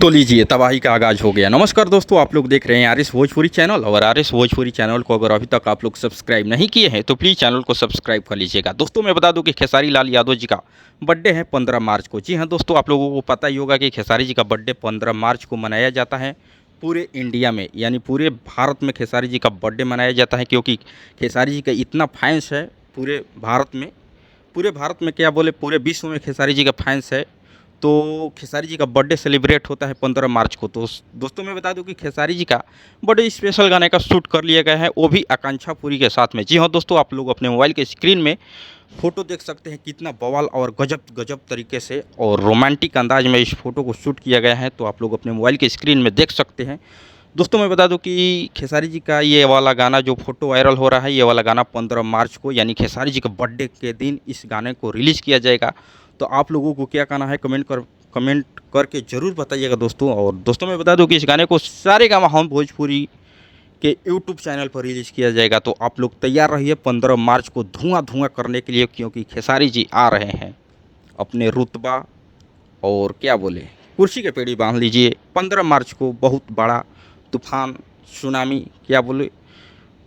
तो लीजिए तबाही का आगाज़ हो गया। नमस्कार दोस्तों, आप लोग देख रहे हैं आरएस भोजपुरी चैनल। और आरएस भोजपुरी चैनल को अगर अभी तक आप लोग सब्सक्राइब नहीं किए हैं तो प्लीज़ चैनल को सब्सक्राइब कर लीजिएगा। दोस्तों मैं बता दूं कि खेसारी लाल यादव जी का बर्थडे है 15 मार्च को। जी हाँ दोस्तों, आप लोगों को पता ही होगा कि खेसारी जी का बर्थडे 15 मार्च को मनाया जाता है पूरे इंडिया में, यानी पूरे भारत में खेसारी जी का बर्थडे मनाया जाता है। क्योंकि खेसारी जी का इतना फैंस है पूरे भारत में क्या बोले, पूरे विश्व में खेसारी जी का फैंस है। तो खेसारी जी का बर्थडे सेलिब्रेट होता है 15 मार्च को। तो दोस्तों मैं बता दूं कि खेसारी जी का बर्थडे स्पेशल गाने का शूट कर लिया गया है, वो भी आकांक्षा पुरी के साथ में। जी हाँ दोस्तों, आप लोग अपने मोबाइल के स्क्रीन में फ़ोटो देख सकते हैं कितना बवाल और गजब गजब तरीके से और रोमांटिक अंदाज में इस फोटो को शूट किया गया है। तो आप लोग अपने मोबाइल के स्क्रीन में देख सकते हैं। दोस्तों मैं बता दूं कि खेसारी जी का ये वाला गाना जो फोटो वायरल हो रहा है, ये वाला गाना 15 मार्च को यानी खेसारी जी के बर्थडे के दिन इस गाने को रिलीज़ किया जाएगा। तो आप लोगों को क्या कहना है कमेंट करके ज़रूर बताइएगा दोस्तों। और दोस्तों मैं बता दूं कि इस गाने को सारेगामा हम भोजपुरी के यूट्यूब चैनल पर रिलीज़ किया जाएगा। तो आप लोग तैयार रहिए 15 मार्च को धुआं धुआं करने के लिए, क्योंकि खेसारी जी आ रहे हैं अपने रुतबा और क्या बोले कुर्सी के पेड़ी बांध लीजिए। 15 मार्च को बहुत बड़ा तूफ़ान सुनामी, क्या बोले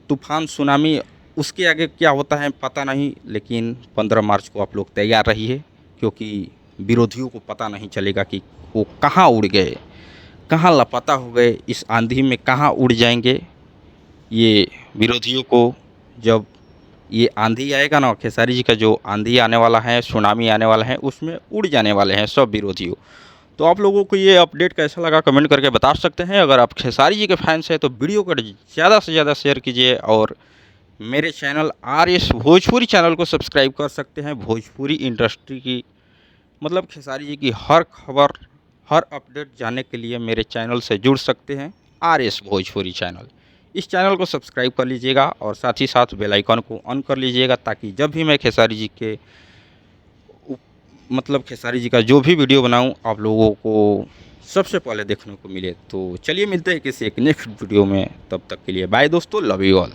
तूफ़ान सुनामी, उसके आगे क्या होता है पता नहीं, लेकिन 15 मार्च को आप लोग तैयार रहिए। क्योंकि विरोधियों को पता नहीं चलेगा कि वो कहाँ उड़ गए, कहाँ लापता हो गए, इस आंधी में कहाँ उड़ जाएंगे। ये विरोधियों को जब ये आंधी आएगा ना, खेसारी जी का जो आंधी आने वाला है, सुनामी आने वाला है, उसमें उड़ जाने वाले हैं सब विरोधियों। तो आप लोगों को ये अपडेट कैसा लगा कमेंट करके बता सकते हैं। अगर आप खेसारी जी के फैंस हैं तो वीडियो को ज़्यादा से ज़्यादा शेयर कीजिए और मेरे चैनल आरएस भोजपुरी चैनल को सब्सक्राइब कर सकते हैं। भोजपुरी इंडस्ट्री की मतलब खेसारी जी की हर खबर, हर अपडेट जानने के लिए मेरे चैनल से जुड़ सकते हैं, आरएस भोजपुरी चैनल। इस चैनल को सब्सक्राइब कर लीजिएगा और साथ ही साथ बेल आइकन को ऑन कर लीजिएगा, ताकि जब भी मैं खेसारी जी के खेसारी जी का जो भी वीडियो बनाऊं आप लोगों को सबसे पहले देखने को मिले। तो चलिए मिलते हैं किसी एक नेक्स्ट वीडियो में, तब तक के लिए बाय दोस्तों, लव यू ऑल।